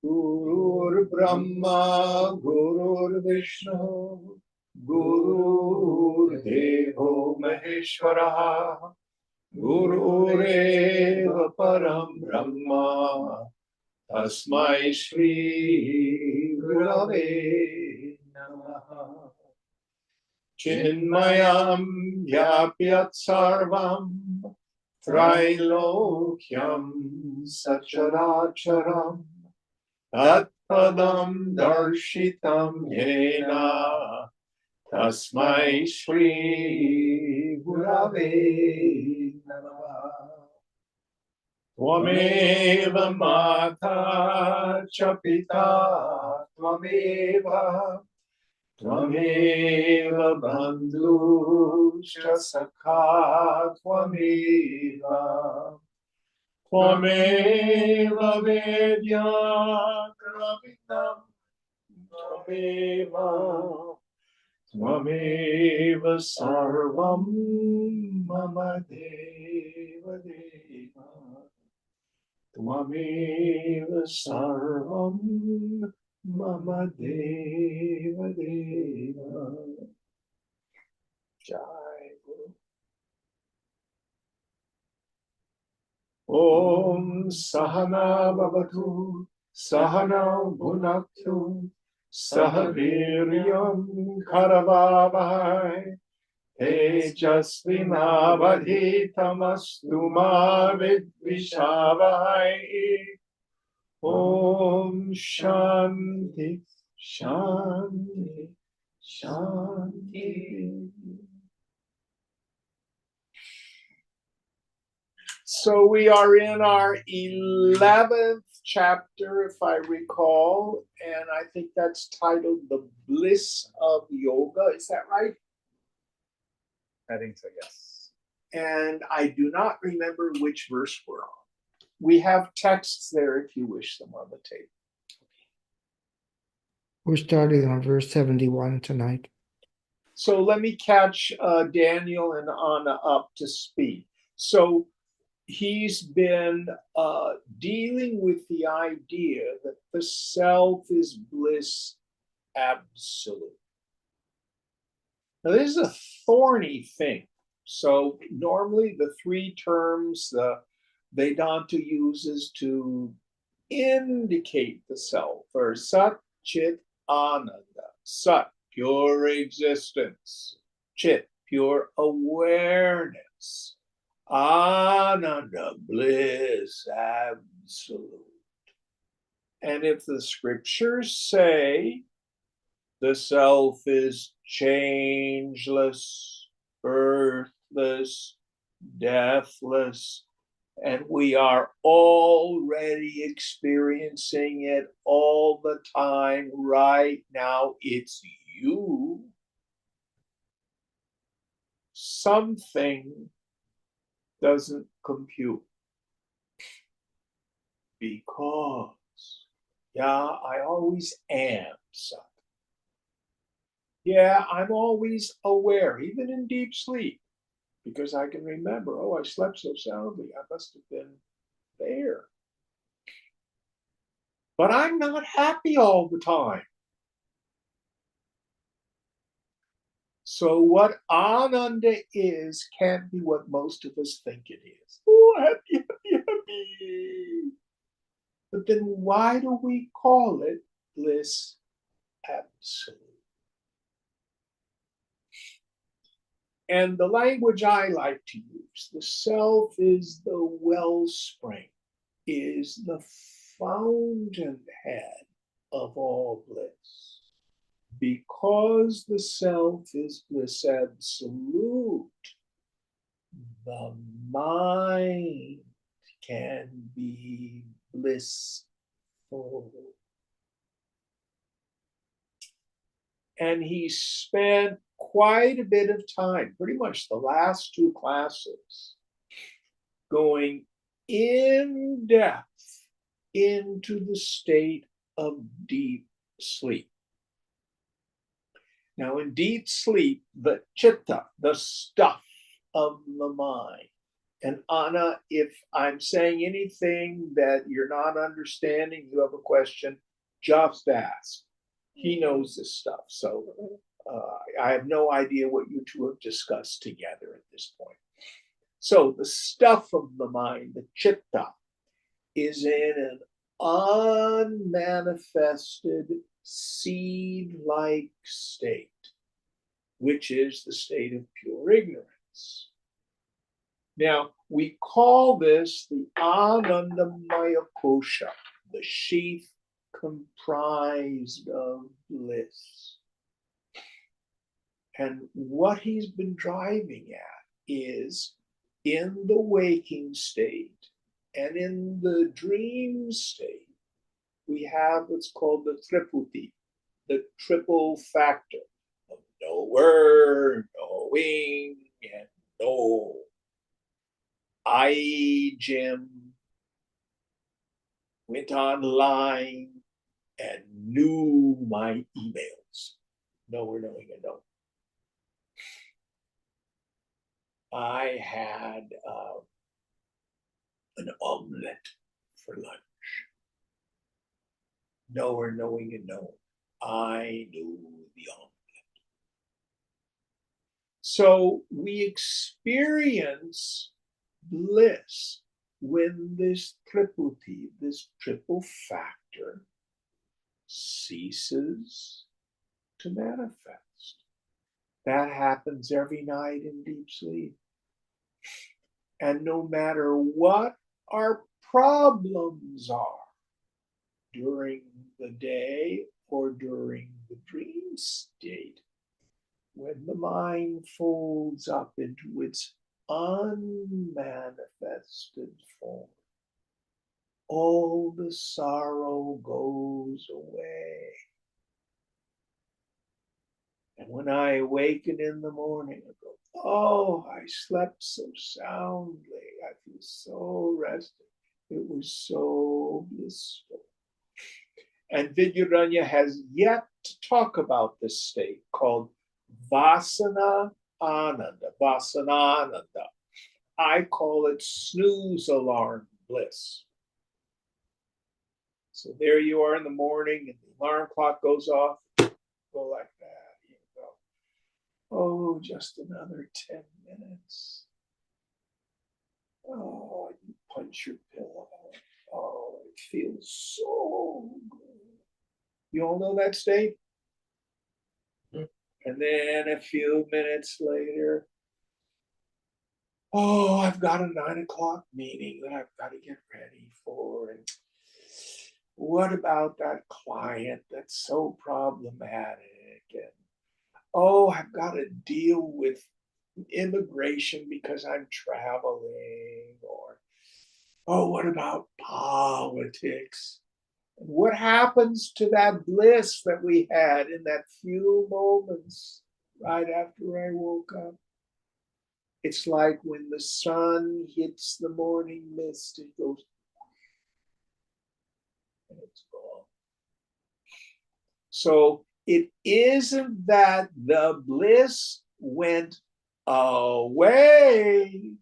Gurur Brahma, Gurur Vishnu, Gurur Devo Maheshwara, Gurureva Param Brahma, Tasmai Shri Gurave Namaha. Chinmayam Vyapyat Sarvam Trailokyam Sacharacharam Tatpadam Darshitam Yena Tasmai Shri Gurave Namaha. Tvameva Mata Cha Pita Tvameva Tvameva Bandhu Cha Sakha Tvameva Tvameva Vedya Dravidam Tvameva Tvameva Sarvam Mama Deva Deva Tvameva Sarvam Mama Deva Deva. Jai Guru. Om Sahana Bhavatu Sahana Bhunaktu Sahaviryam Karavavahai Tejasvinavadhitamastu ma vidvishavahai. Om Shanti Shanti Shanti. So we are in our 11th chapter, if I recall, and I think that's titled The Bliss of Yoga. Is that right? I think so, yes. And I do not remember which verse we're on. We have texts there if you wish them on the tape. We're starting on verse 71 tonight. So let me catch Daniel and Anna up to speed. So he's been dealing with the idea that the self is bliss absolute. Now, this is a thorny thing. So normally the three terms the Vedanta uses to indicate the self are Sat, Chit, Ananda. Sat, pure existence. Chit, pure awareness. Ananda, bliss absolute. And if the scriptures say the self is changeless, birthless, deathless, and we are already experiencing it all the time right now, it's you. Something doesn't compute. Because, I always am something. I'm always aware, even in deep sleep, because I can remember, I slept so soundly, I must have been there. But I'm not happy all the time. So what Ananda is can't be what most of us think it is. Oh, happy, happy, happy. But then why do we call it bliss absolute? And the language I like to use, the self is the wellspring, is the fountainhead of all bliss. Because the self is bliss absolute, the mind can be blissful. And he spent quite a bit of time, pretty much the last two classes, going in depth into the state of deep sleep. Now, in deep sleep, the chitta, the stuff of the mind, and Anna, if I'm saying anything that you're not understanding, you have a question, just ask. He knows this stuff. So I have no idea what you two have discussed together at this point. So the stuff of the mind, the chitta, is in an unmanifested seed-like state, which is the state of pure ignorance. Now, we call this the Anandamaya Kosha, the sheath comprised of bliss. And what he's been driving at is in the waking state and in the dream state, we have what's called the triputi, the triple factor of knower, knowing, and know. I, Jim, went online and knew my emails. Knower, knowing, and know. I had an omelet for lunch. Knower, knowing, and know. I knew the omelet. So we experience bliss when this triputi, this triple factor, ceases to manifest. That happens every night in deep sleep. And no matter what our problems are during the day or during the dream state, when the mind folds up into its unmanifested form, all the sorrow goes away. And when I awaken in the morning, I go, oh, I slept so soundly. I feel so rested. It was so blissful. And Vidyaranya has yet to talk about this state called Vasana Ananda, Vasanananda. I call it snooze alarm bliss. So there you are in the morning and the alarm clock goes off, go like that. You go, oh, just another 10 minutes. Oh, you punch your pillow. Oh, it feels so good. You all know that state? And then a few minutes later, oh, I've got a 9 o'clock meeting that I've got to get ready for. And what about that client that's so problematic? And oh, I've got to deal with immigration because I'm traveling. Or oh, what about politics? And what happens to that bliss that we had in that few moments right after I woke up? It's like when the sun hits the morning mist, it goes, and it's gone. So it isn't that the bliss went away,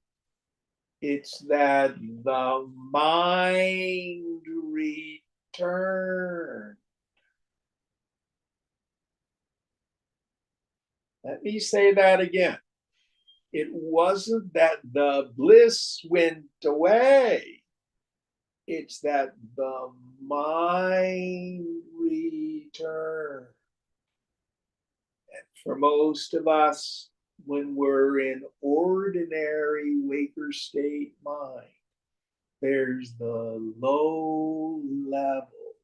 it's that the mind returned. Let me say that again. It wasn't that the bliss went away. It's that the mind returned. And for most of us, when we're in ordinary waker state mind, there's the low level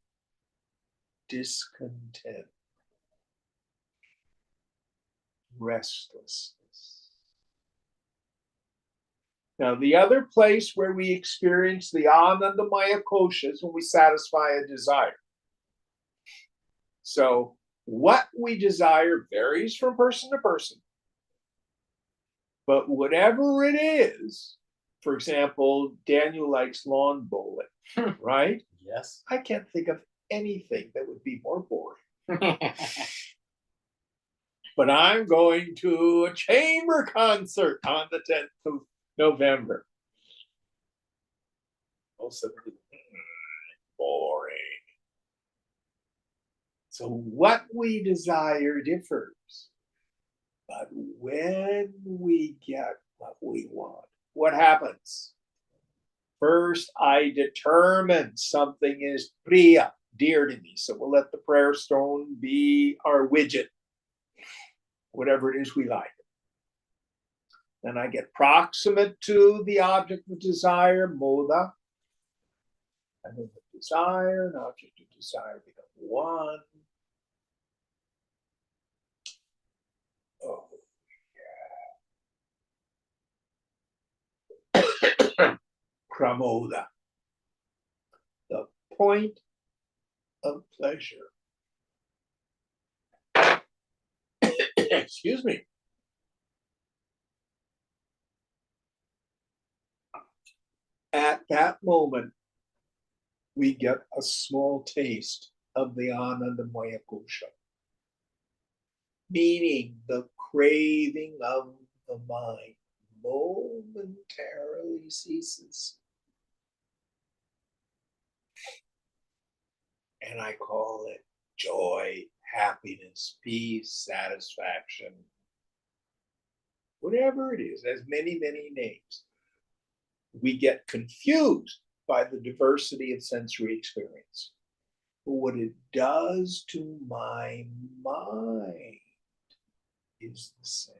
discontent, restlessness. Now, the other place where we experience the Anandamaya Kosha is when we satisfy a desire. So What we desire varies from person to person. But whatever it is, for example, Daniel likes lawn bowling, right? Yes. I can't think of anything that would be more boring. But I'm going to a chamber concert on the 10th of November. Also, boring. So what we desire differs. But when we get what we want, what happens? First, I determine something is priya, dear to me. So we'll let the prayer stone be our widget, whatever it is we like. Then I get proximate to the object of desire, moda. And then the desire and object of desire become one. Oh, yeah. Pramoda, the point of pleasure. Excuse me. At that moment, we get a small taste of the Anandamaya Kosha, meaning the craving of the mind momentarily ceases. And I call it joy, happiness, peace, satisfaction, whatever it is, has many, many names. We get confused by the diversity of sensory experience. But what it does to my mind is the same.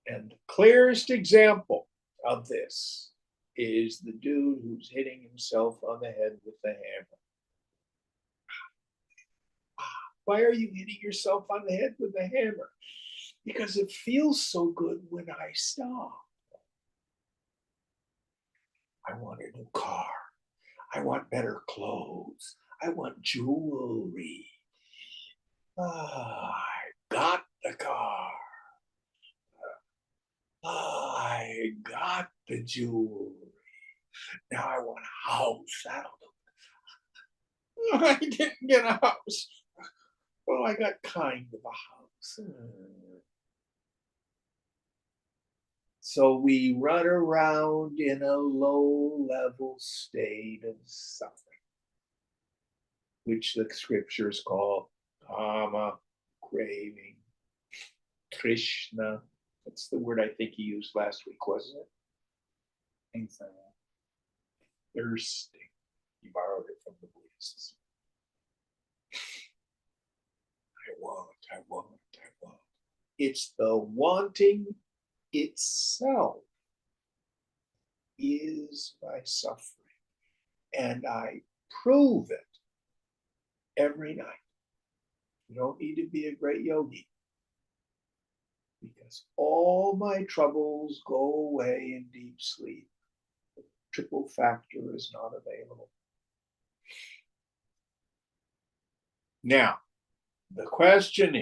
And the clearest example of this is the dude who's hitting himself on the head with the hammer. Why are you hitting yourself on the head with the hammer? Because it feels so good when I stop. I want a new car. I want better clothes. I want jewelry. I got the car. I got the jewelry. Now I want a house. That'll do. I didn't get a house. Well, I got kind of a house. So we run around in a low-level state of suffering, which the scriptures call kama, craving, Krishna. That's the word I think he used last week, wasn't it? I think so. Thirsting. He borrowed it from the Buddhists. I want. It's the wanting itself is my suffering. And I prove it every night. You don't need to be a great yogi, because all my troubles go away in deep sleep. The triple factor is not available. Now, the question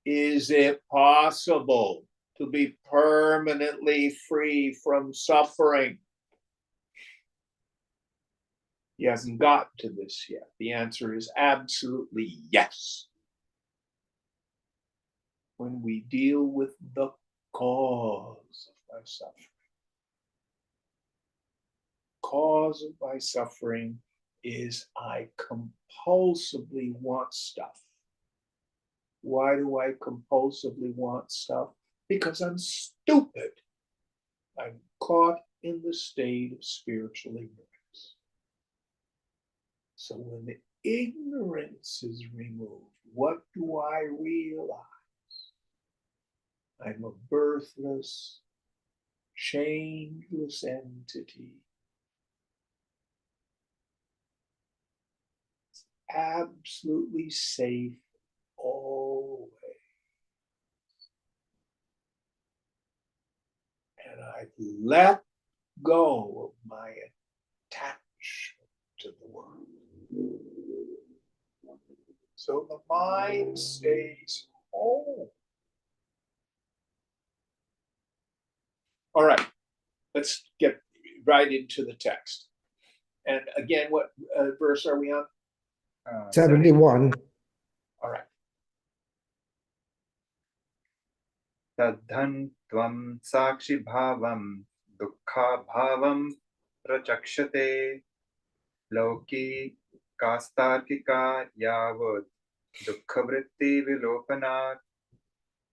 is it possible to be permanently free from suffering? He hasn't gotten to this yet. The answer is absolutely yes. When we deal with the cause of my suffering. Cause of my suffering is I compulsively want stuff. Why do I compulsively want stuff? Because I'm stupid. I'm caught in the state of spiritual ignorance. So when the ignorance is removed, what do I realize? I'm a birthless, changeless entity. It's absolutely safe always. And I've let go of my attachment to the world. So the mind stays home. All right, let's get right into the text. And again, what verse are we on? 71. All right. Tadhan tvam sakshi bhavam dukkha bhavam prachakshate loki kastarkika yavad dukkha vritti vilopanat.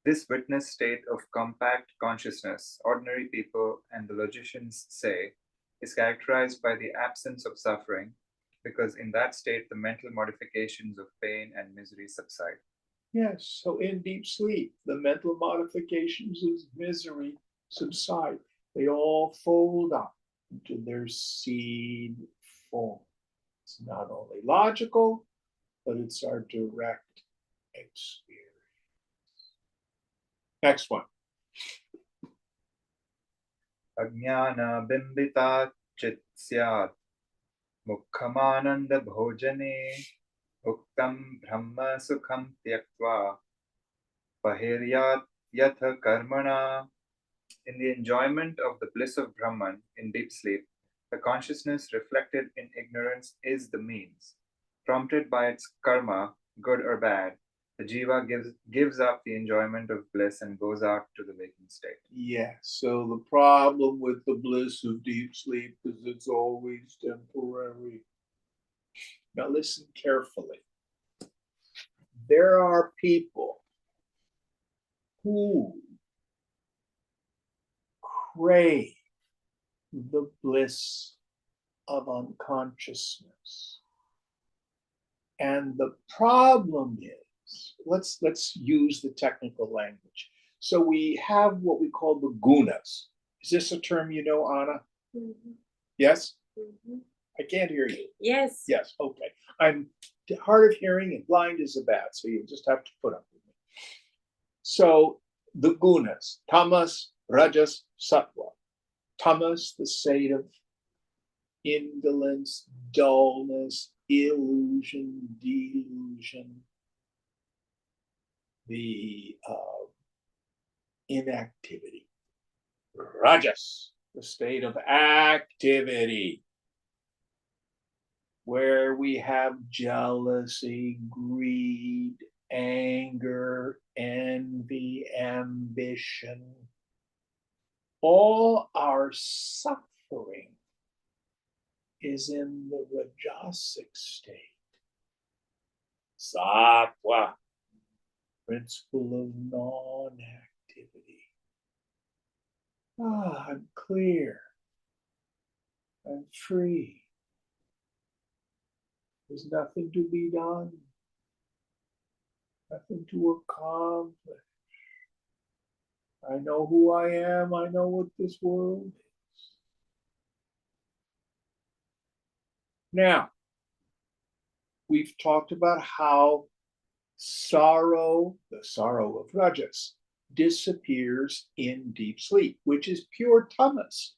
This witness state of compact consciousness, ordinary people and the logicians say, is characterized by the absence of suffering, because in that state the mental modifications of pain and misery subside. Yes, so in deep sleep, the mental modifications of misery subside. They all fold up into their seed form. It's not only logical, but it's our direct experience. Next one. Ajnana bimbita chit syat mukhamananda bhojane uktam brahma sukham tyaktva pahiryat yatha karmana. In the enjoyment of the bliss of Brahman in deep sleep, the consciousness reflected in ignorance is the means. Prompted by its karma, good or bad, the jiva gives up the enjoyment of bliss and goes out to the waking state. Yes, so the problem with the bliss of deep sleep is it's always temporary. Now listen carefully. There are people who crave the bliss of unconsciousness. And the problem is, let's use the technical language. So we have what we call the gunas. Is this a term you know, Anna? Mm-hmm. Yes? Mm-hmm. I can't hear you. Yes. Yes, okay. I'm hard of hearing and blind as a bat, so you just have to put up with me. So the gunas, tamas, rajas, sattva. Tamas, the state of indolence, dullness, illusion, delusion, the inactivity. Rajas, the state of activity, where we have jealousy, greed, anger, envy, ambition. All our suffering is in the rajasic state. Sattva, principle of non-activity. I'm clear. I'm free. There's nothing to be done, nothing to accomplish. I know who I am. I know what this world is. Now, we've talked about how sorrow, the sorrow of rajas, disappears in deep sleep, which is pure tamas.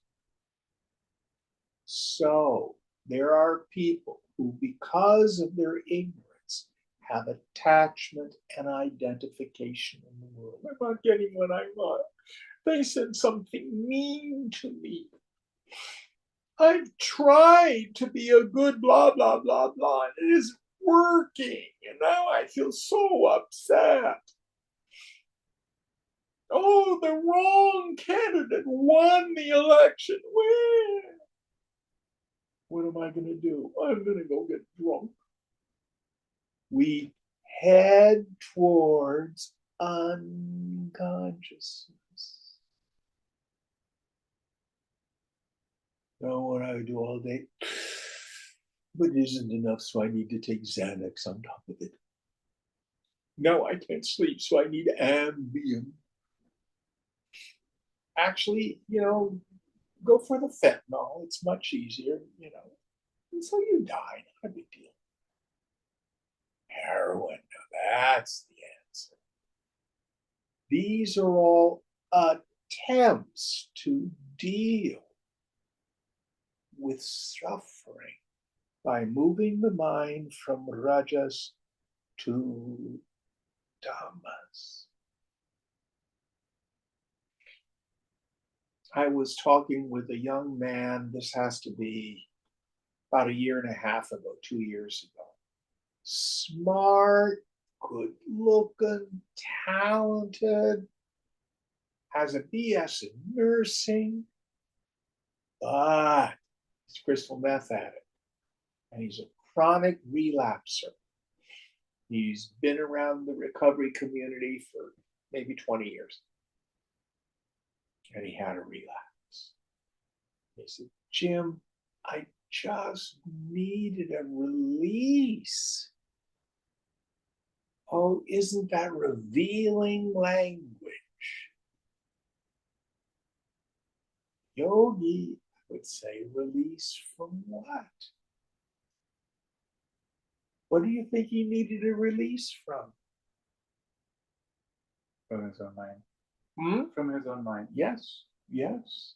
So there are people who, because of their ignorance, have attachment and identification in the world. I'm not getting what I want. They said something mean to me. I've tried to be a good blah, blah, blah, blah, and it isn't working. And now I feel so upset. Oh, the wrong candidate won the election. What am I going to do? I'm going to go get drunk. We head towards unconsciousness. Know what I do all day? But it isn't enough, so I need to take Xanax on top of it. No, I can't sleep, so I need Ambien. Actually, go for the fentanyl. It's much easier, And so you die, not a big deal. Heroin, that's the answer. These are all attempts to deal with suffering by moving the mind from rajas to Dhammas. I was talking with a young man, this has to be about a year and a half ago, 2 years ago. Smart, good looking, talented, has a BS in nursing, but he's crystal meth addict. And he's a chronic relapser. He's been around the recovery community for maybe 20 years. And he had a relapse. He said, Jim, I just needed a release. Oh, isn't that revealing language? Yogi would say, release from what? What do you think he needed a release from? From his own mind. Hmm? From his own mind. Yes, yes,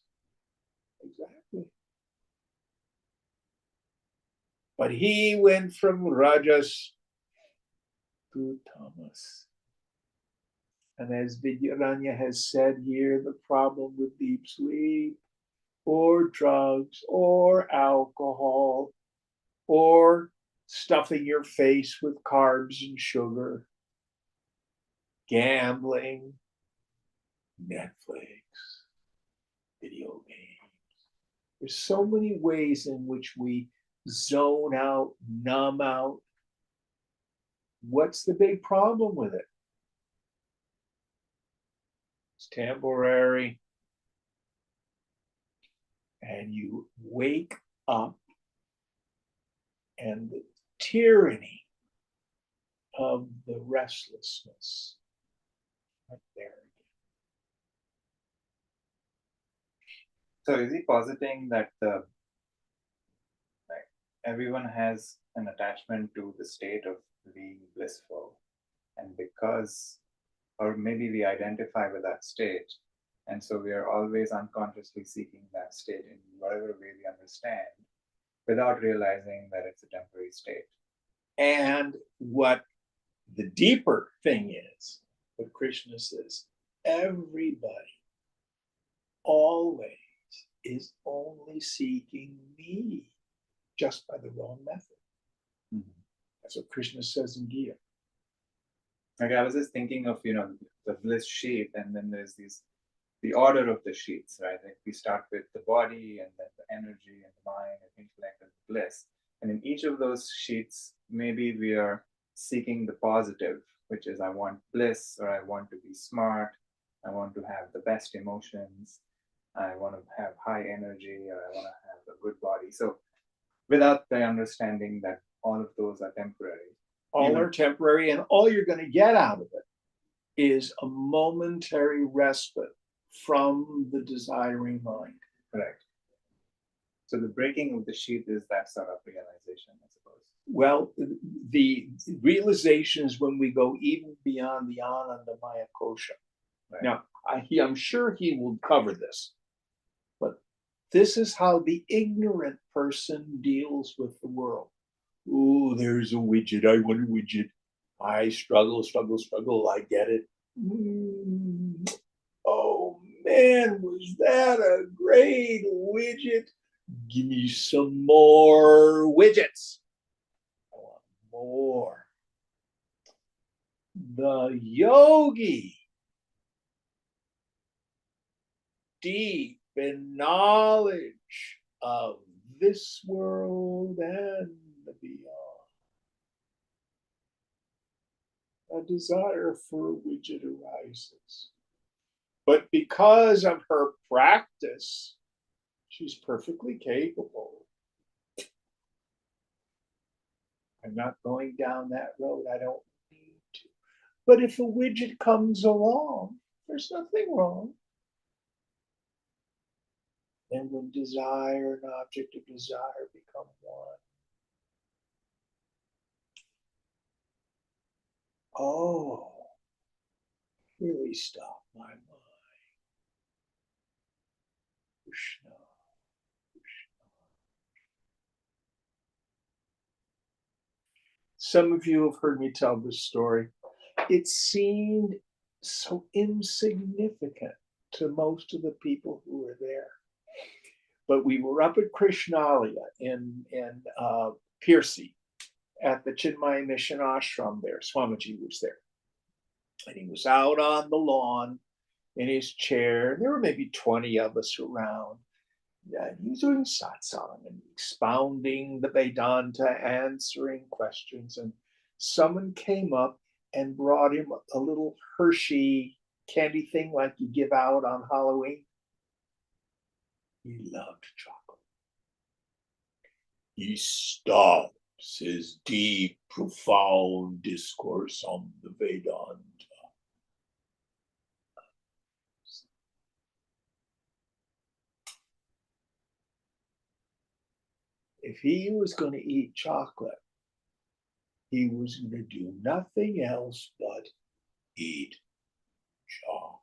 exactly. But he went from Rajas to Tamas. And as Vidyaranya has said here, the problem with deep sleep or drugs or alcohol or stuffing your face with carbs and sugar, gambling, Netflix, video games. There's so many ways in which we zone out, numb out. What's the big problem with it? It's temporary. And you wake up, and the tyranny of the restlessness right there. So is he positing that like everyone has an attachment to the state of being blissful, and because, or maybe we identify with that state, and so we are always unconsciously seeking that state in whatever way we understand, without realizing that it's a temporary state. And what the deeper thing is, what Krishna says, everybody always is only seeking me, just by the wrong method. Mm-hmm. That's what Krishna says in Gita. Like I was just thinking of, the bliss sheet, and then there's the order of the sheets, right? Like we start with the body, and then the energy and the mind and intellect and bliss. And in each of those sheets, maybe we are seeking the positive, which is I want bliss, or I want to be smart, I want to have the best emotions, I want to have high energy, or I want to have a good body. So without the understanding that all of those are temporary. All are temporary, and all you're going to get out of it is a momentary respite from the desiring mind. Correct. So the breaking of the sheet is that sort of realization, I suppose. Well, the realization is when we go even beyond the Anandamaya Kosha. Right. Now, I'm sure he will cover this, but this is how the ignorant person deals with the world. Oh, there's a widget. I want a widget. I struggle. I get it. Oh man, was that a great widget? Give me some more widgets. I want more. The yogi, deep in knowledge of this world and the beyond. A desire for a widget arises. But because of her practice, she's perfectly capable. I'm not going down that road. I don't need to. But if a widget comes along, there's nothing wrong. And when desire and object of desire become one, oh, really stop my mind. Krishna, Krishna. Some of you have heard me tell this story. It seemed so insignificant to most of the people who were there. But we were up at Krishnalia in Piercy at the Chinmaya Mission Ashram there. Swamiji was there. And he was out on the lawn in his chair. There were maybe 20 of us around. And he was doing satsang and expounding the Vedanta, answering questions. And someone came up and brought him a little Hershey candy thing like you give out on Halloween. He loved chocolate. He stops his deep, profound discourse on the Vedanta. If he was going to eat chocolate, he was going to do nothing else but eat chocolate.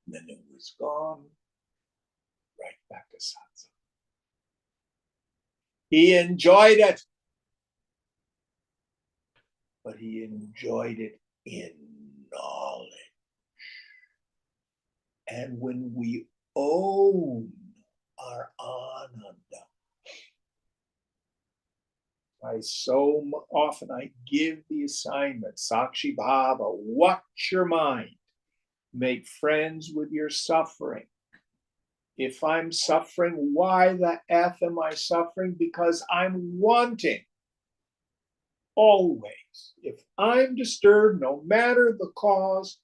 And then it was gone, right back to satsang. He enjoyed it, but he enjoyed it in knowledge. And when we own our ananda, so often I give the assignment, Sakshi Bhava, watch your mind, make friends with your suffering. If I'm suffering, why the F am I suffering? Because I'm wanting. Always. If I'm disturbed, no matter the cause,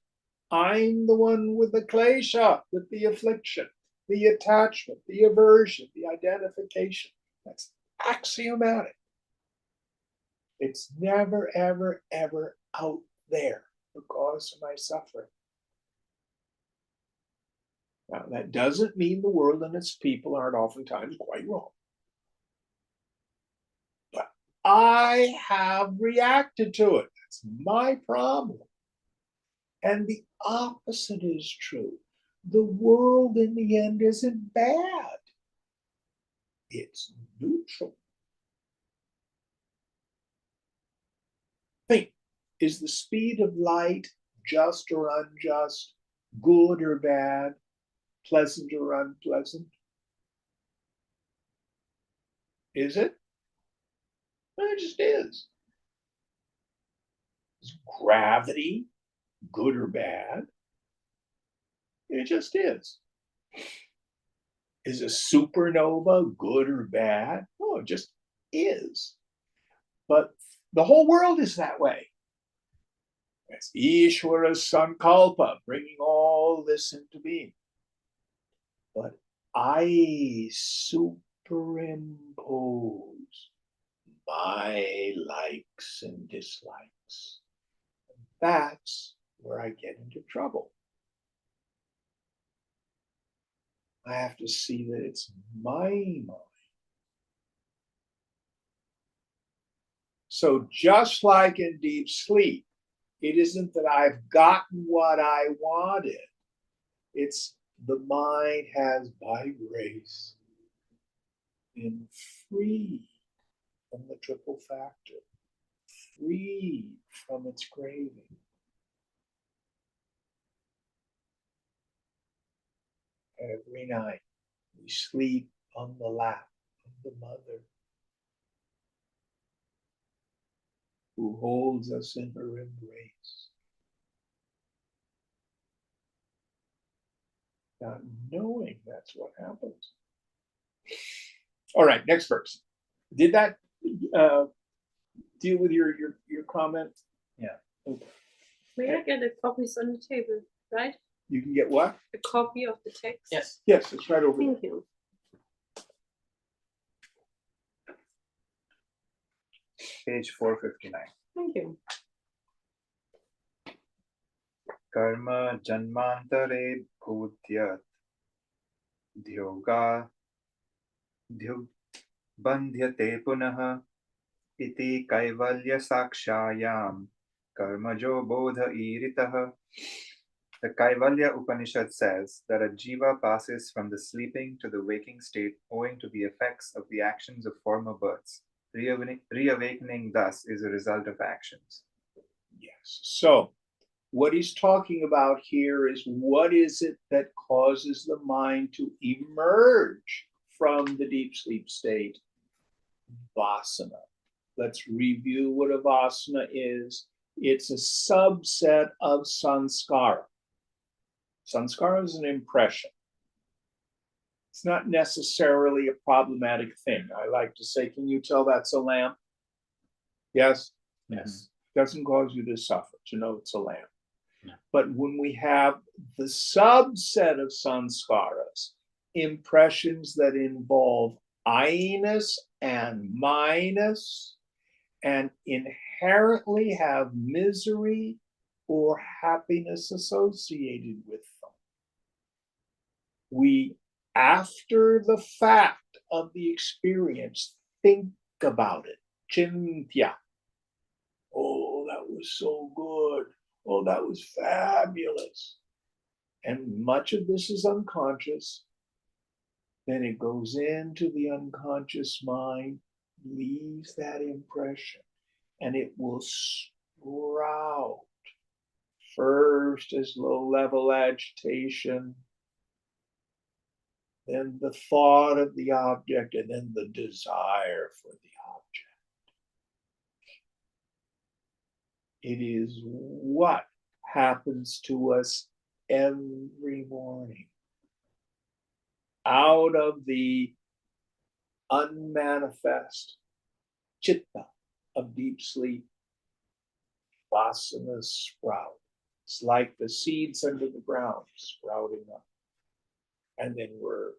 I'm the one with the klesha, with the affliction, the attachment, the aversion, the identification. That's axiomatic. It's never, ever, ever out there, the cause of my suffering. Now, that doesn't mean the world and its people aren't oftentimes quite wrong. But I have reacted to it. That's my problem. And the opposite is true. The world in the end isn't bad. It's neutral. Think, is the speed of light just or unjust, good or bad, pleasant or unpleasant? Is it? It just is. Is gravity good or bad? It just is. Is a supernova good or bad? No, it just is. But the whole world is that way. It's Ishvara's Sankalpa, bringing all this into being. But I superimpose my likes and dislikes. And that's where I get into trouble. I have to see that it's my mind. So just like in deep sleep, it isn't that I've gotten what I wanted. It's the mind has, by grace, been free from the triple factor, free from its craving. Every night we sleep on the lap of the mother who holds us in her embrace. Not knowing that's what happens. All right, next verse. Did that deal with your comment? Yeah. Okay. May I get the copies on the table, right? You can get what? A copy of the text? Yes. Yes, it's right over there. Thank you. Page 459. Thank you. Karma janmantare bhutyat dhyoga bandhyate punaha iti kaivalya sakshayam karmajo bodha iritah. The Kaivalya Upanishad says that a jiva passes from the sleeping to the waking state owing to the effects of the actions of former births. Reawakening thus is a result of actions. Yes. So, what he's talking about here is what is it that causes the mind to emerge from the deep sleep state? Vasana. Let's review what a vasana is. It's a subset of sanskara. Sanskara is an impression. It's not necessarily a problematic thing. I like to say, can you tell that's a lamp? Yes? Yes. Doesn't cause you to suffer to know it's a lamp. Yeah. But when we have the subset of sanskaras, impressions that involve I-ness and minus, and inherently have misery or happiness associated with them. We, after the fact of the experience, think about it. Chintya. Oh, that was so good. Oh, that was fabulous. And much of this is unconscious. Then it goes into the unconscious mind, leaves that impression, and it will sprout first as low-level agitation, then the thought of the object, and then the desire for the object. It is what happens to us every morning. Out of the unmanifest chitta of deep sleep, vasanas sprout. It's like the seeds under the ground sprouting up. And then we're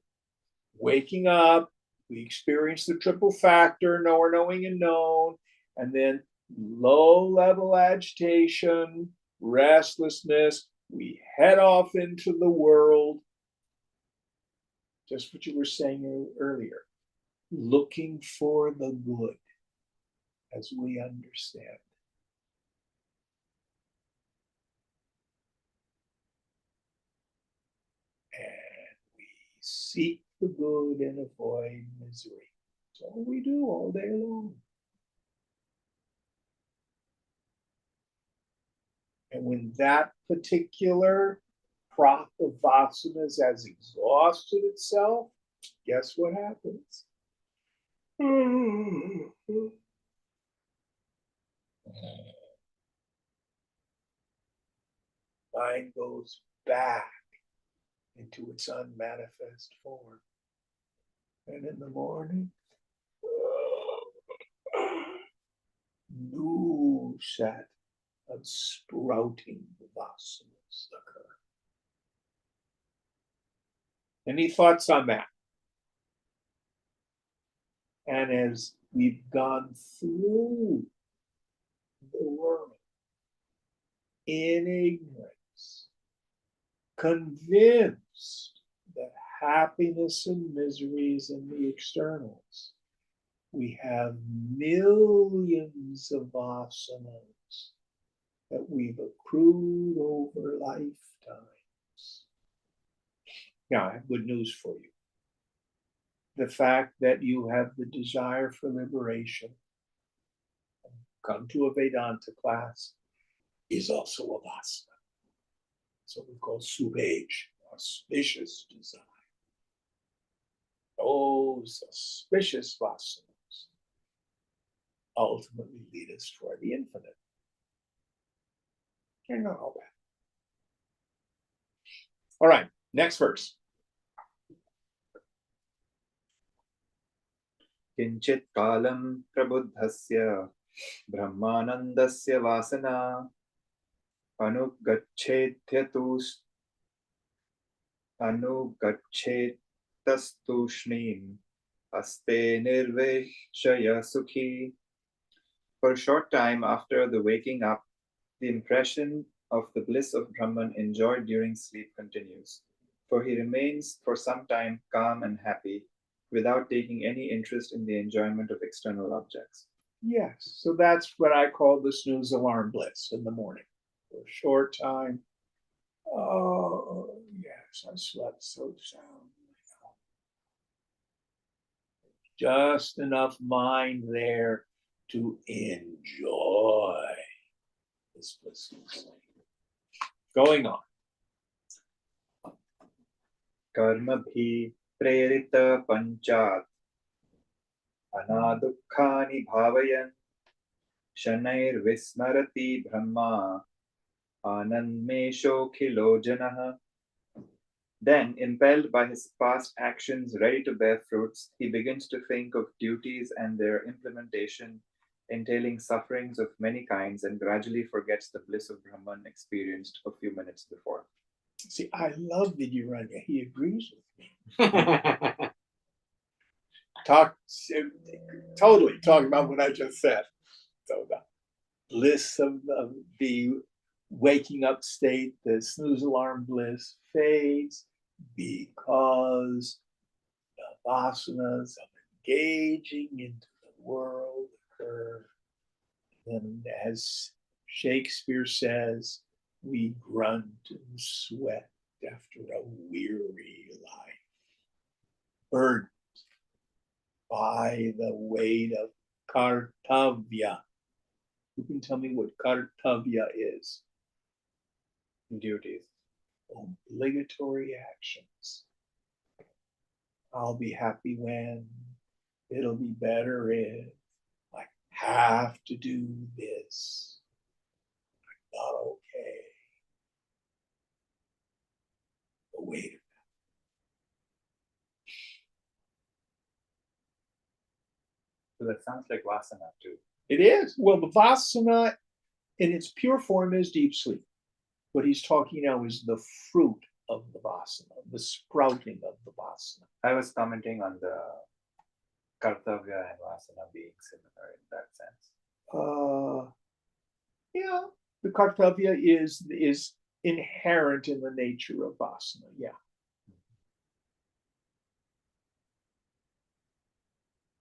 waking up, we experience the triple factor, knower, knowing, and known, and then low-level agitation, restlessness, we head off into the world. Just what you were saying earlier, looking for the good as we understand. And we seek the good and avoid misery. That's all we do all day long. And when that particular crop of vasanas has exhausted itself, guess what happens? Mind goes back into its unmanifest form. And in the morning, new set of sprouting vasanas occur. Any thoughts on that? And as we've gone through the world in ignorance, convinced that happiness and misery is in the externals, we have millions of vasanas that we've accrued over lifetimes. Now, I have good news for you. The fact that you have the desire for liberation, come to a Vedanta class, is also a vasana. So we call subhaj, auspicious desire. Those auspicious vasanas ultimately lead us toward the infinite. You're not all bad. All right, next verse. Kinchit kalam prabuddhasya brahmanandasya vasana anugachettastushnim aste nirveshaya sukhi. For a short time after the waking up, the impression of the bliss of Brahman enjoyed during sleep continues, for he remains for some time calm and happy, without taking any interest in the enjoyment of external objects. Yes, so that's what I call the snooze alarm bliss in the morning. For a short time. Oh, yes, I slept so soundly. Just enough mind there to enjoy this blissful sleep. Going on. कर्मभिः प्रेरित पञ्चात् अनादुःखानि भावयन् शनैर्विस्मरति ब्रह्मा आनन्मेषोऽखिलो जनः. Then, impelled by his past actions ready to bear fruits, he begins to think of duties and their implementation, entailing sufferings of many kinds, and gradually forgets the bliss of Brahman experienced a few minutes before. See, I love Viduranya. He agrees with me. Totally talking about what I just said. So the bliss of the waking up state, the snooze alarm bliss fades because the vasanas of engaging into the world occur. And as Shakespeare says, we grunt and sweat after a weary life, burdened by the weight of kartavya. Who can tell me what kartavya is? Duties. Obligatory actions. I'll be happy when, it'll be better if, I have to do this. I'm not okay. But wait. So that sounds like vasana too. It is. Well, the vasana in its pure form is deep sleep. What he's talking now is the fruit of the vasana, the sprouting of the vasana. I was commenting on the kartavya and vasana being similar in that sense. Yeah, the kartavya is inherent in the nature of vasana. Yeah.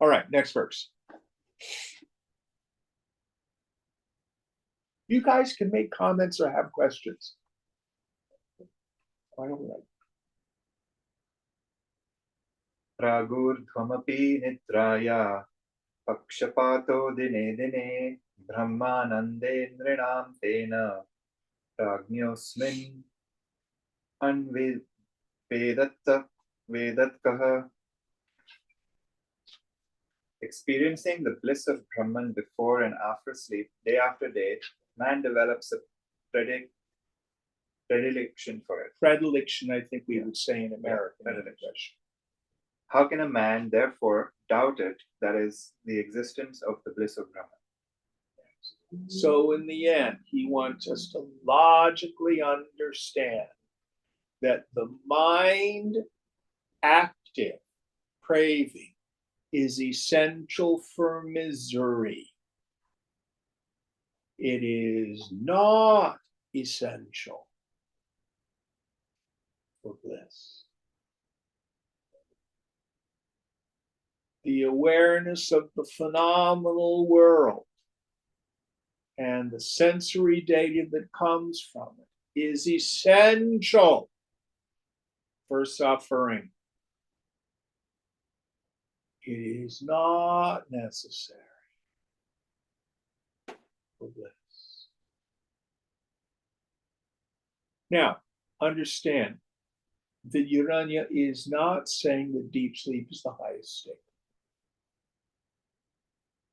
All right, next verse. You guys can make comments or have questions. Why don't we like? Ragurdhvamapi nitraya pakshapato dine dine brahmanande nrinam tena ragnyosmin anvedatkah. Experiencing the bliss of Brahman before and after sleep, day after day, man develops a predilection for it. Predilection, I think we would say in American English. How can a man, therefore, doubt it, that is, the existence of the bliss of Brahman? So in the end, he wants us to logically understand that the mind active, craving, is essential for misery. It is not essential for bliss. The awareness of the phenomenal world and the sensory data that comes from it is essential for suffering. It is not necessary for bliss. Now, understand that Uranya is not saying that deep sleep is the highest state.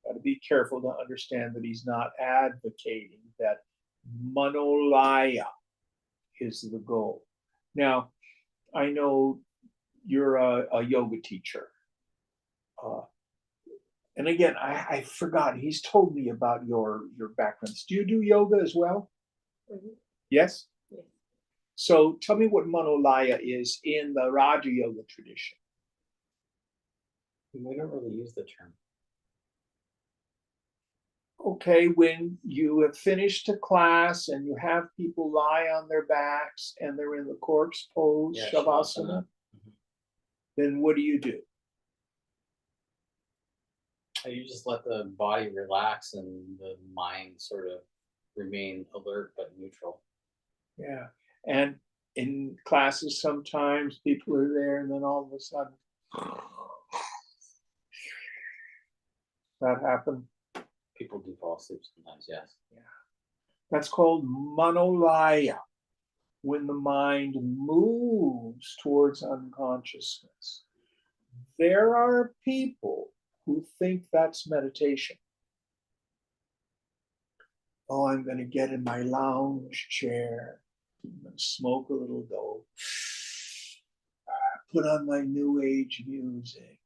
Got to be careful to understand that he's not advocating that manolaya is the goal. Now, I know you're a yoga teacher. And again, I forgot. He's told me about your backgrounds. Do you do yoga as well? Mhm. Yes? Yes. So tell me what manolaya is in the Raja Yoga tradition. We don't really use the term. Okay, when you have finished a class and you have people lie on their backs and they're in the corpse pose, Yeah, shavasana, Mhm. then what do you do? So you just let the body relax and the mind sort of remain alert but neutral. Yeah. And in classes, sometimes people are there and then all of a sudden, that happened. People do fall asleep sometimes, yes. Yeah. That's called manolaya, when the mind moves towards unconsciousness. There are people who think that's meditation. Oh, I'm going to get in my lounge chair. I'm going to smoke a little dope. Put on my new age music.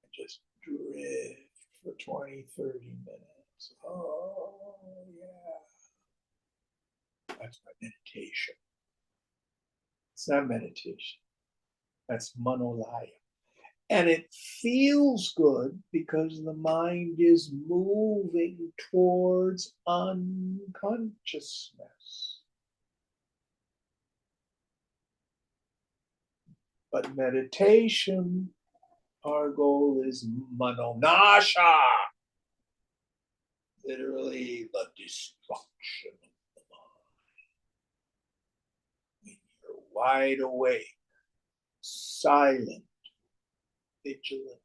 And just drift for 20, 30 minutes. Oh, yeah. That's my meditation. It's not meditation. That's manolaya. And it feels good because the mind is moving towards unconsciousness. But meditation, our goal is manonasha, literally the destruction of the mind. When you're wide awake, silent, vigilant,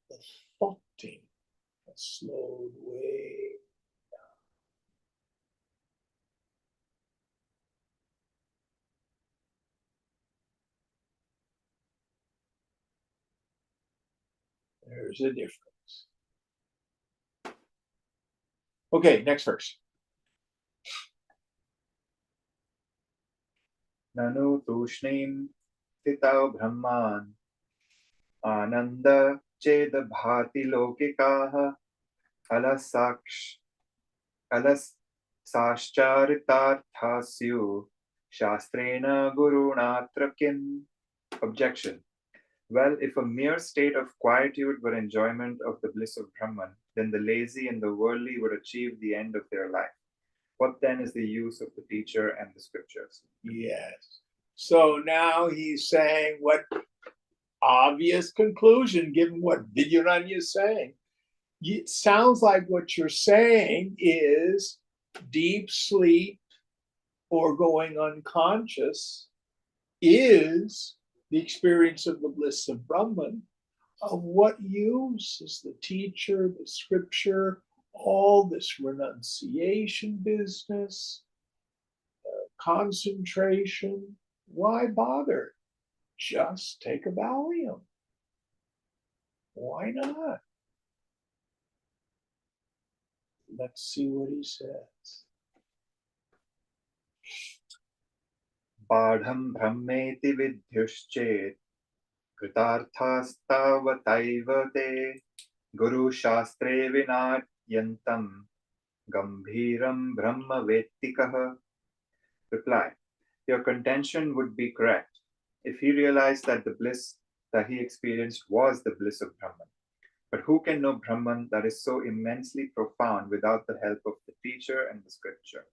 the thoughting has slowed way. There's a difference. Okay, next verse. Nanu tushnim titau brahman आनंद चेद भाति लौकिकाः अलसाश्चारितार्थास्यु शास्त्रेण गुरुणात्र किम्. Objection. Well, if a mere state of quietude were enjoyment of the bliss of Brahman, then the lazy and the worldly would achieve the end of their life. What then is the use of the teacher and the scriptures? Yes. So now he's saying what obvious conclusion, given what Vidyaranya is saying. It sounds like what you're saying is deep sleep or going unconscious is the experience of the bliss of Brahman. Of what use is the teacher, the scripture, all this renunciation business, concentration? Why bother? Just take a Valium. Why not? Let's see what he says. Padham brahmeti vidhyuschet कृतार्थास्तावतैव ते guru shastre vinaryantam gambhiram brahma vettikah. Reply. Your contention would be correct if he realized that the bliss that he experienced was the bliss of Brahman. But who can know Brahman that is so immensely profound without the help of the teacher and the scripture?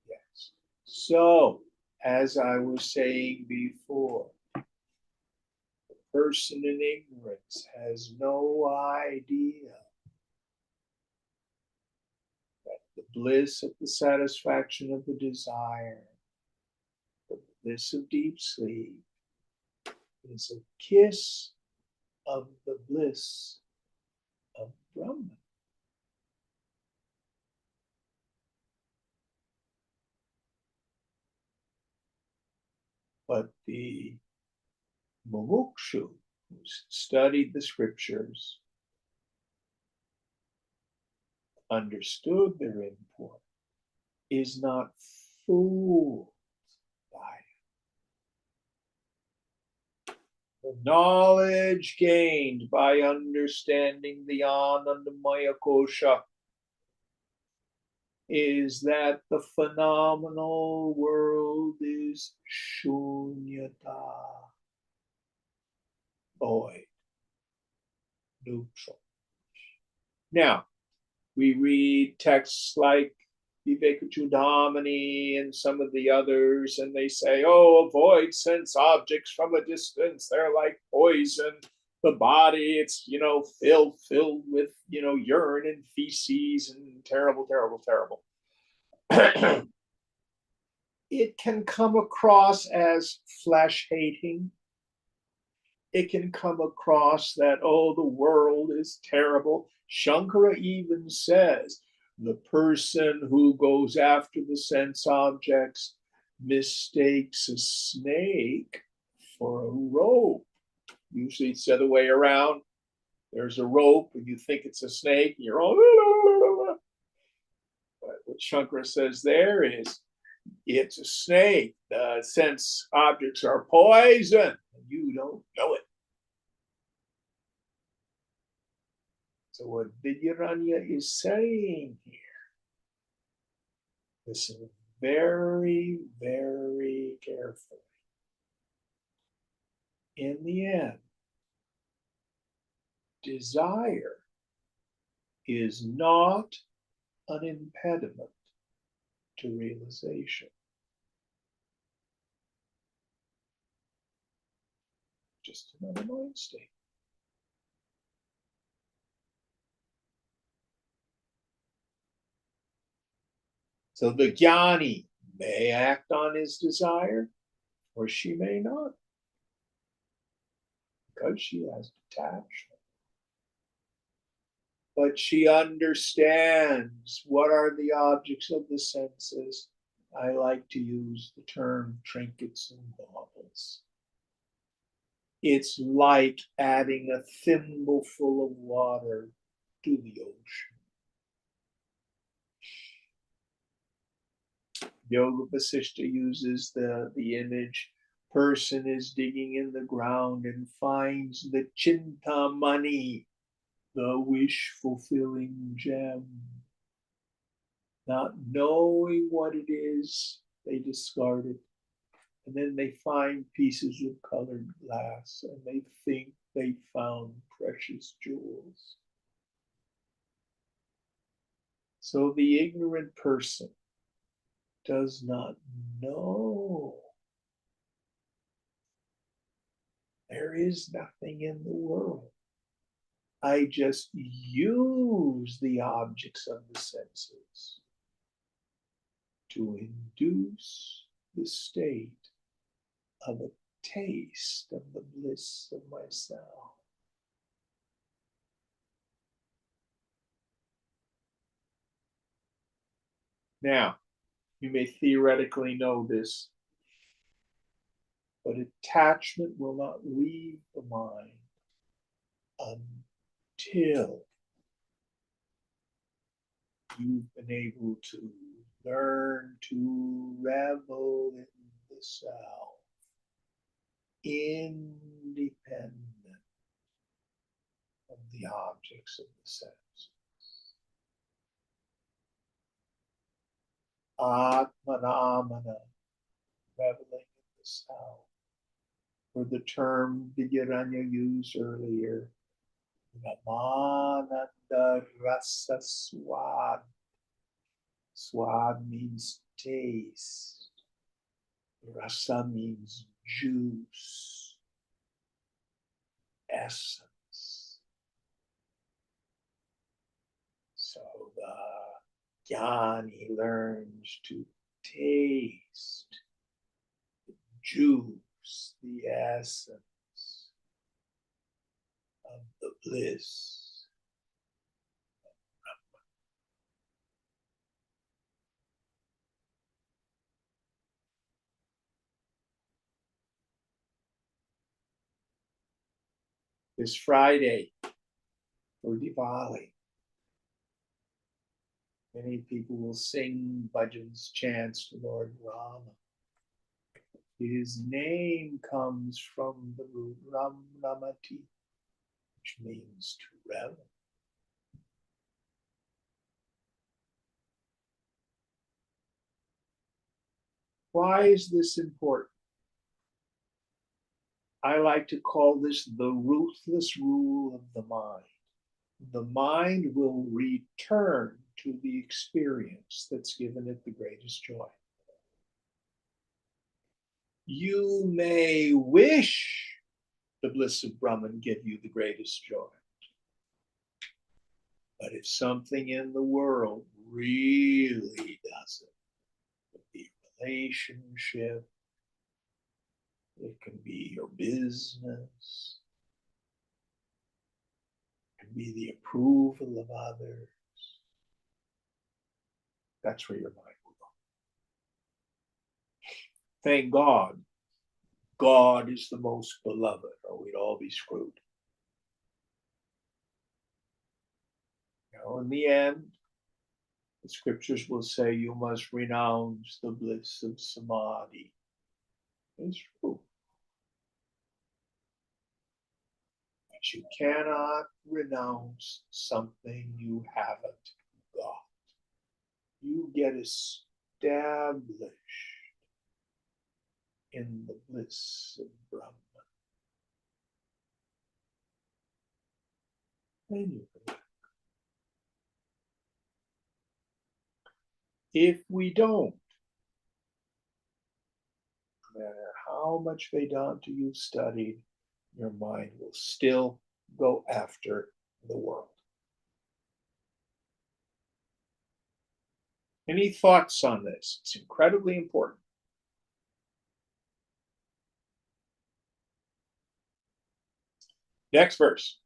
Yes. So, as I was saying before, the person in ignorance has no idea that the bliss of the satisfaction of the desire, the bliss of deep sleep, is a kiss of the bliss of Brahman. But the mumukshu, who studied the scriptures, understood their import, is not fooled by it. The knowledge gained by understanding the Anandamaya Kosha is that the phenomenal world is shunyata, void, neutral. Now, we read texts like Vivekachudamani and some of the others, and they say, oh, avoid sense objects from a distance. They're like poison. The body, it's, filled with, urine and feces and terrible, terrible, terrible. It can come across as flesh hating. It can come across that, oh, the world is terrible. Shankara even says the person who goes after the sense objects mistakes a snake for a rope. Usually it's the other way around. There's a rope and you think it's a snake and you're all. But what Shankara says there is, it's a snake. The sense objects are poison. And you don't know it. So what Vidyaranya is saying here, listen very, very carefully. In the end, desire is not an impediment to realization. Just another mind state. So the jnani may act on his desire, or she may not, because she has detachment. But she understands what are the objects of the senses. I like to use the term trinkets and baubles. It's like adding a thimbleful of water to the ocean. Yoga Vasishta uses the image. Person is digging in the ground and finds the chintamani, the wish-fulfilling gem. Not knowing what it is, they discard it. And then they find pieces of colored glass and they think they found precious jewels. So the ignorant person does not know. There is nothing in the world. I just use the objects of the senses to induce the state of a taste of the bliss of myself. Now, you may theoretically know this, but attachment will not leave the mind until you've been able to learn to revel in the self, independent of the objects of the sense. Atmanamana, reveling in the self, or the term Vidyaranya used earlier, Ramananda Rasa Swad. Swad means taste. Rasa means juice, essence. So the jnani learns to taste the juice, the essence of the bliss. This Friday for Diwali, many people will sing bhajans, chants to Lord Rama. His name comes from the root Ram Ramati, which means to revel. Why is this important? I like to call this the ruthless rule of the mind. The mind will return to the experience that's given it the greatest joy. You may wish the bliss of Brahman give you the greatest joy. But if something in the world really doesn't, it could be a relationship, it can be your business, it can be the approval of others, that's where your mind will go. Thank God, God is the most beloved, or we'd all be screwed. You know, in the end, the scriptures will say you must renounce the bliss of samadhi. It's true. But you cannot renounce something you haven't got. You get established in the bliss of Brahman. Then you can. If we don't, no matter how much Vedanta you've studied, your mind will still go after the world. Any thoughts on this? It's incredibly important. Next verse.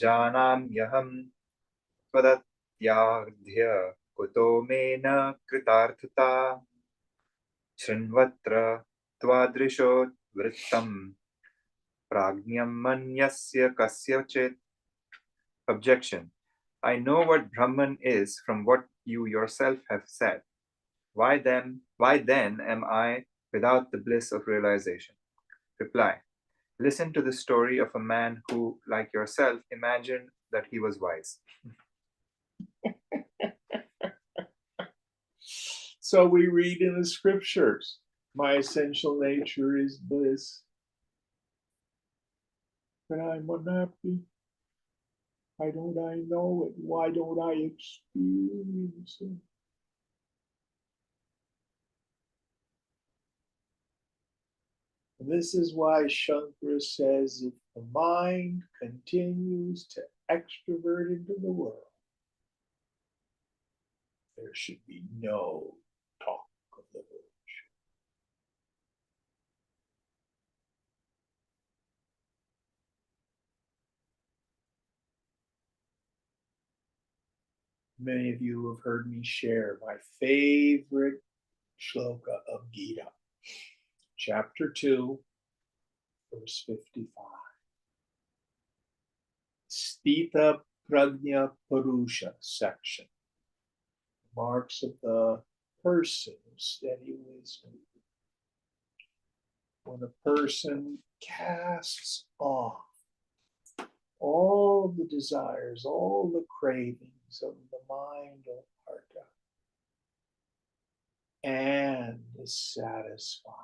Janamyaham tvadatyaghya kuto me na kritarthata shrinvatra twadrisho vrittam prajnam manyasya kasyachit. Objection. I know what Brahman is from what you yourself have said. Why then am I without the bliss of realization? Reply. Listen to the story of a man who, like yourself, imagined that he was wise. So we read in the scriptures, my essential nature is bliss. But I'm unhappy. Why don't I know it? Why don't I experience it? And this is why Shankara says if the mind continues to extrovert into the world, there should be no talk of liberation. Many of you have heard me share my favorite shloka of Gita, chapter 2, verse 55. Stita Prajna Purusha section. Marks of the person of steady wisdom. When a person casts off all the desires, all the cravings of the mind or heart, and is satisfied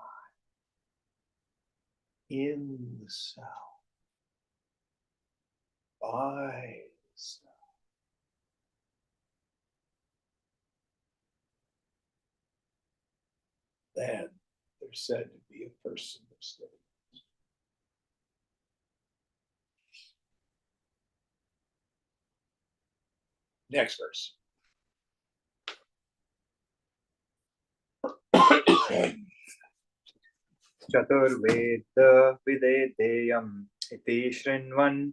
in the self, by the self. Then they're said to be a person of steady. Next verse. Chaturveda videteyam iti shrinvan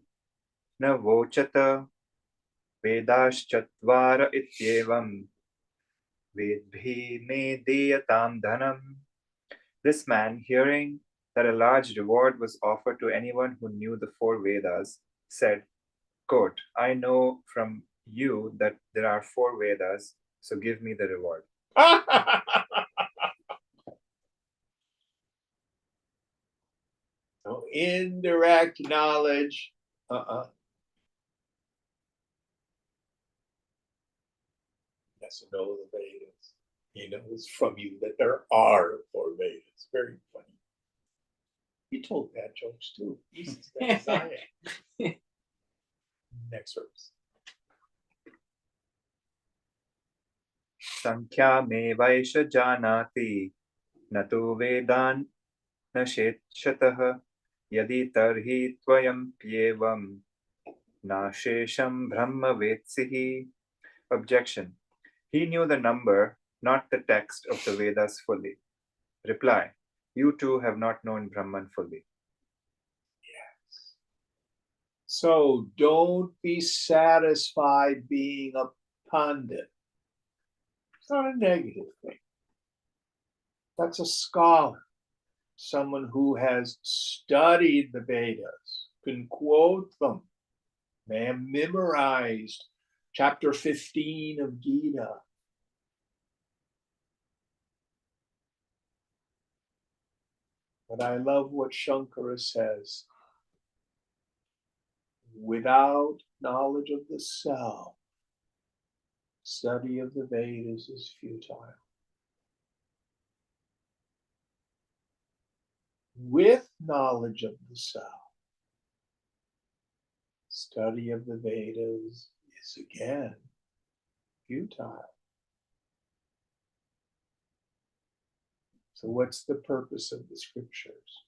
na vochata vedaschattvara ityevam vedbhi me deyatam dhanam. This man, hearing that a large reward was offered to anyone who knew the four Vedas, said, quote, I know from you that there are four Vedas, so give me the reward. No indirect knowledge. He doesn't know the Vedas. He knows from you that there are four Vedas. Very funny. He told bad jokes too. He's as bad as I am. Next verse. संख्यामेवैष जानाति न तु वेदान् न शेषतः यदि तर्हि त्वयम्प्येवं नाशेषं ब्रह्म वेत्सि. Objection. He knew the number, not the text of the Vedas fully. Reply. You too have not known Brahman fully. Yes. So don't be satisfied being a pundit. It's not a negative thing. That's a scholar, someone who has studied the Vedas, can quote them, may have memorized chapter 15 of Gita. But I love what Shankara says. Without knowledge of the self, study of the Vedas is futile. With knowledge of the self, study of the Vedas is again futile. So what's the purpose of the scriptures?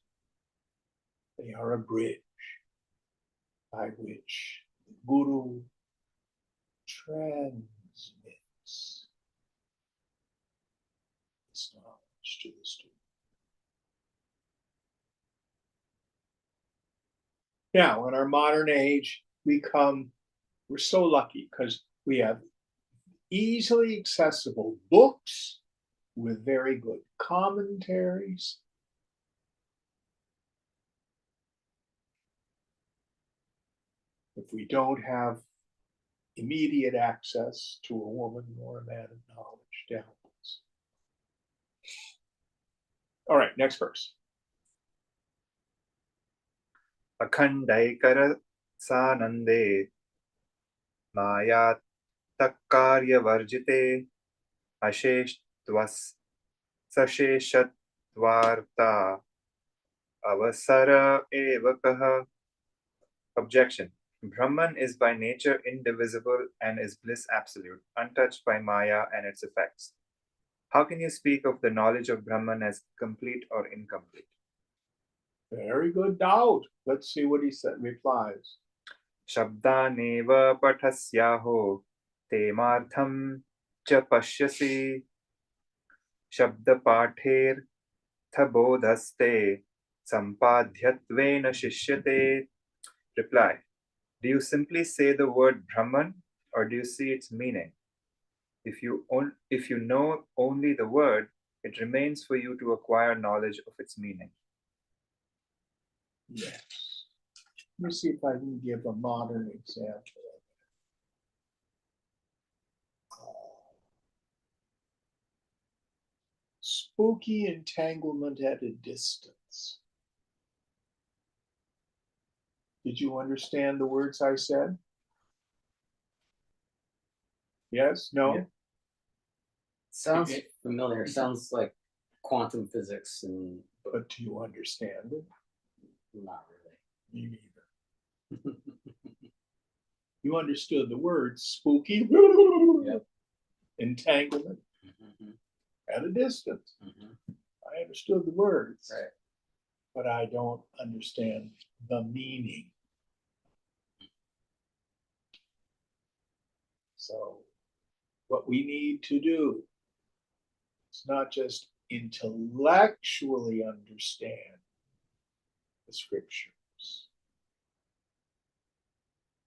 They are a bridge by which the Guru transmits this knowledge to the student. Now, in our modern age, we're so lucky because we have easily accessible books with very good commentaries. If we don't have immediate access to a woman or a man of knowledge to help us. All right, next verse. अखण्डैकर सानन्दे माया तक्कार्यवर्जिते अशेषत्वस् सशेषत्वार्ता अवसर एव कः. Objection. Brahman is by nature indivisible and is bliss absolute, untouched by Maya and its effects. How can you speak of the knowledge of Brahman as complete or incomplete? Very good doubt. Let's see what he replies. Shabdaneva pathasyaho temartham cha pashyasi shabdapather thabodhaste sampadhyatvena shishyate. Reply. Do you simply say the word Brahman or do you see its meaning? If you know only the word, it remains for you to acquire knowledge of its meaning. Yes. Let me see if I can give a modern example. Spooky entanglement at a distance. Did you understand the words I said? Yes? No? Yeah. Sounds familiar. Sounds like quantum physics, But do you understand it? not really. Me neither. You understood the words spooky, Yep. entanglement Mm-hmm. at a distance. Mm-hmm. I understood the words, Right. but I don't understand the meaning. So what we need to do is not just intellectually understand the scriptures.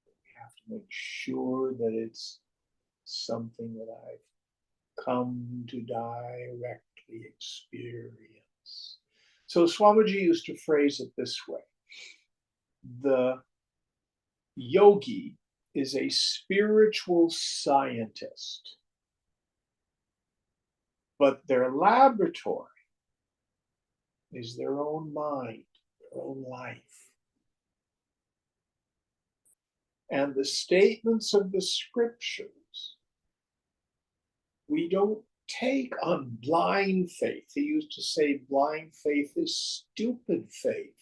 We have to make sure that it's something that I've come to directly experience. So Swamiji used to phrase it this way. The yogi is a spiritual scientist, but their laboratory is their own mind, their own life. And the statements of the scriptures, we don't take on blind faith. He used to say blind faith is stupid faith,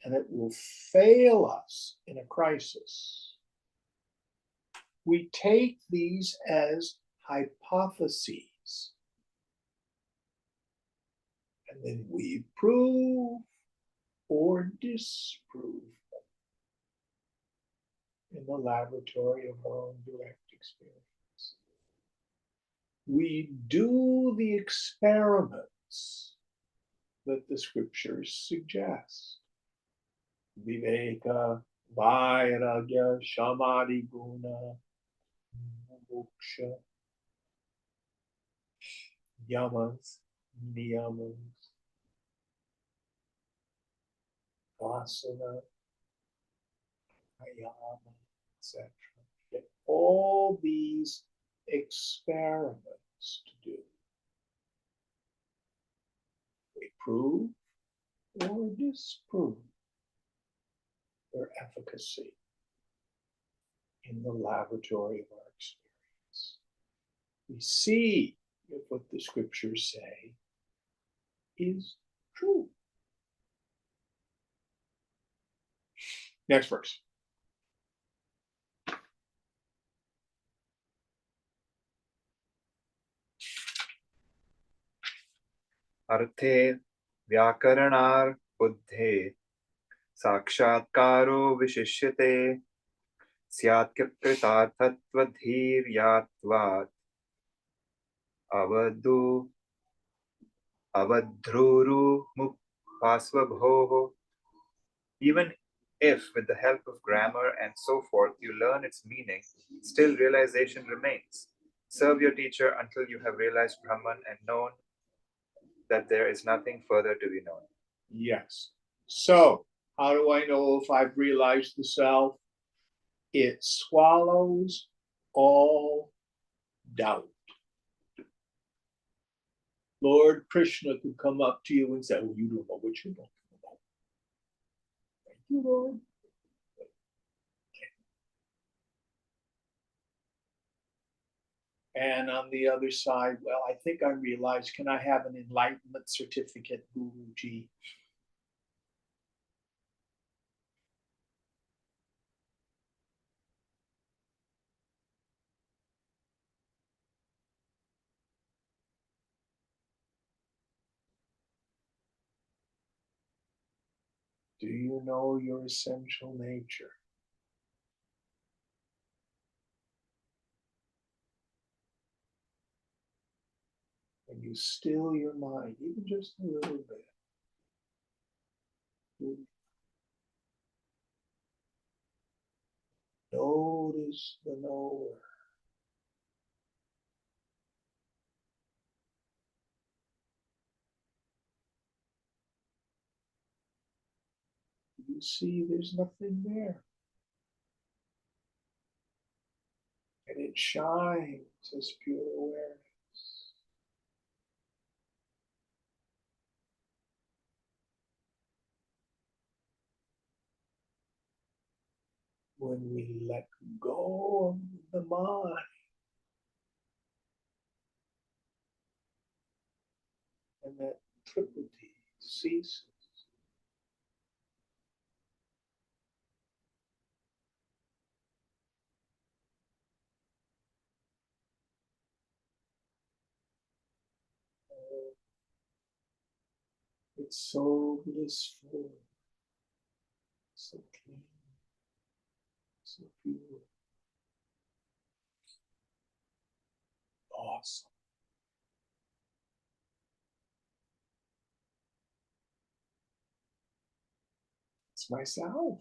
and it will fail us in a crisis. We take these as hypotheses, and then we prove or disprove them in the laboratory of our own direct experience. We do the experiments that the scriptures suggest. Viveka, Vairagya, Samadhi Guna, Moksha, Yamas, Niyamas, Vasana, Ayama, etc. Get all these experiments to do. We prove or disprove their efficacy in the laboratory of our experience. We see if what the scriptures say is true. Next verse. अर्थे व्याकरणार बुद्धे साक्षात्कारो विशिष्यते स्यात् कृतार्थत्वधीर्यात्वात् अवध्रुरुमुपास्वभोः. Even if, with the help of grammar and so forth, you learn its meaning, still realization remains. Serve your teacher until you have realized Brahman and known that there is nothing further to be known. Yes. So, how do I know if I've realized the self? It swallows all doubt. Lord Krishna could come up to you and say, "Oh, you don't know what you're talking about." Thank you, Lord. And on the other side, well, I think I realized, can I have an enlightenment certificate, Guruji? Do you know your essential nature? When you still your mind, even just a little bit, notice the knower. You see there's nothing there. And it shines as pure awareness. When we let go of the mind, and that triplety ceases. It's so blissful, so clean, so pure. Awesome. It's myself.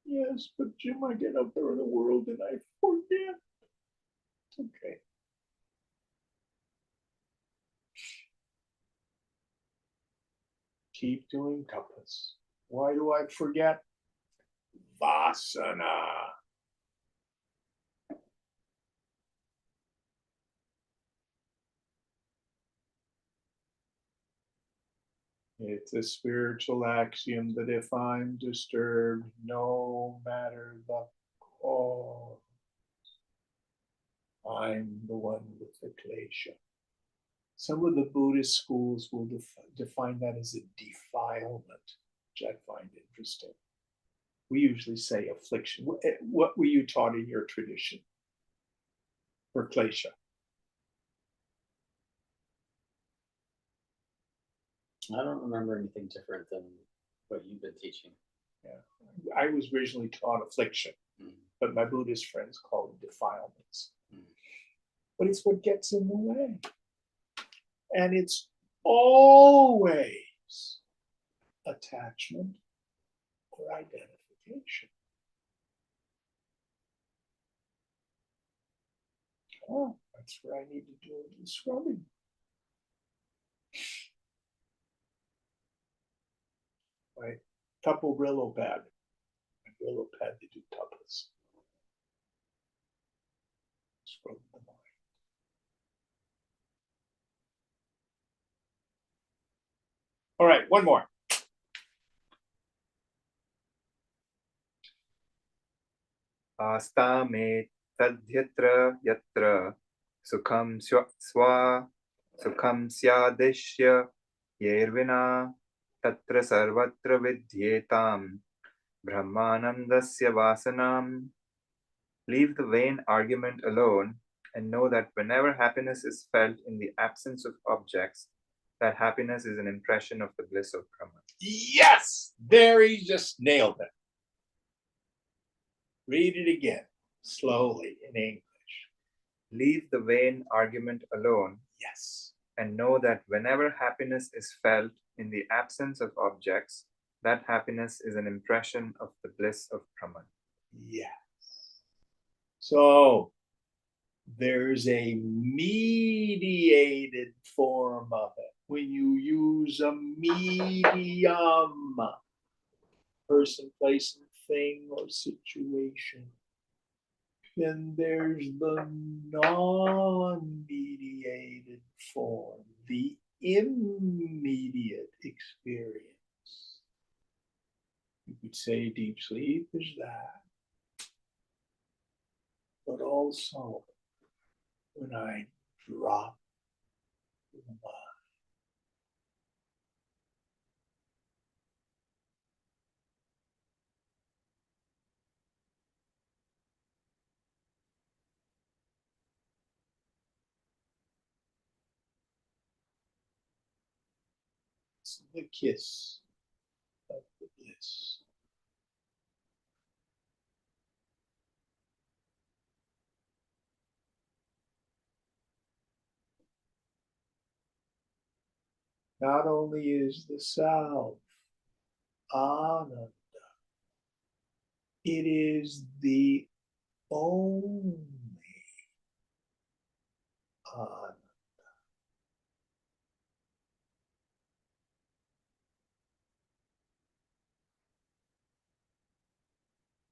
Yes, but Jim, I get out there in the world and I forget. Okay. Keep doing tapas. Why do I forget? Vasana. It's a spiritual axiom that if I'm disturbed, no matter the cause, I'm the one with the klesha. Some of the Buddhist schools will define that as a defilement, which I find interesting. We usually say affliction. What were you taught in your tradition for klesha? I don't remember anything different than what you've been teaching. Yeah. I was originally taught affliction, but my Buddhist friends call it defilements. But it's what gets in the way. And it's always attachment or identification. Oh, that's where I need to do a little scrubbing. My tuple Brillo pad. My Brillo pad, they do tuples. Scrub the mind. All right, one more. आस्था मे तद्यत्र यत्र सुखम स्वा सुखम स्यादिश्य येर्विना तत्र सर्वत्र विद्येताम brahmanandasya vasanam. Leave the vain argument alone and know that whenever happiness is felt in the absence of objects, that happiness is an impression of the bliss of Brahman. Yes, there he just nailed it. Read it again, slowly in English. Leave the vain argument alone. Yes. And know that whenever happiness is felt in the absence of objects, that happiness is an impression of the bliss of Brahman. Yes. So there's a mediated form of it. When you use a medium, person, place, thing, or situation, then there's the non-mediated form, the immediate experience. You could say deep sleep is that, but also when I drop the mind. It's the kiss of the bliss. Not only is the self Ananda, it is the only Ananda.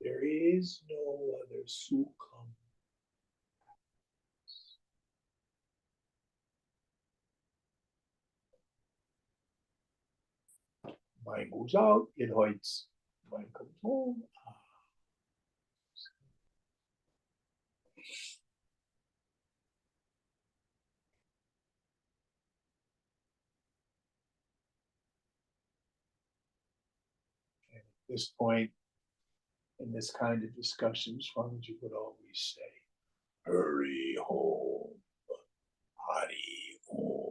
There is no other sukham. Mind goes out, it hides. Mind comes home. And at this point, in this kind of discussion, Swamiji would always say, hurry home, Hari Om.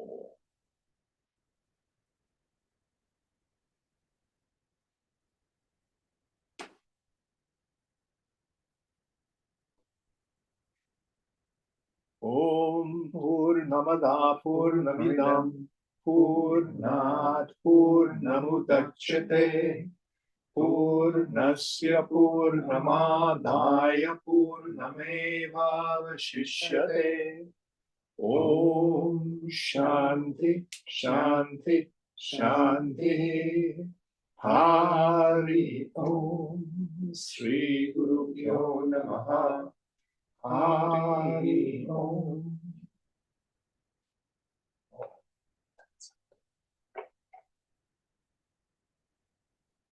Om Purnamada Purnamidam Purnat Purnamudachyate Purnasya Purnamadaya Purnamevavashishyate. Om Shanti Shanti Shanti. Hari Om. Sri Guru Pyo Namaha. Hari Om.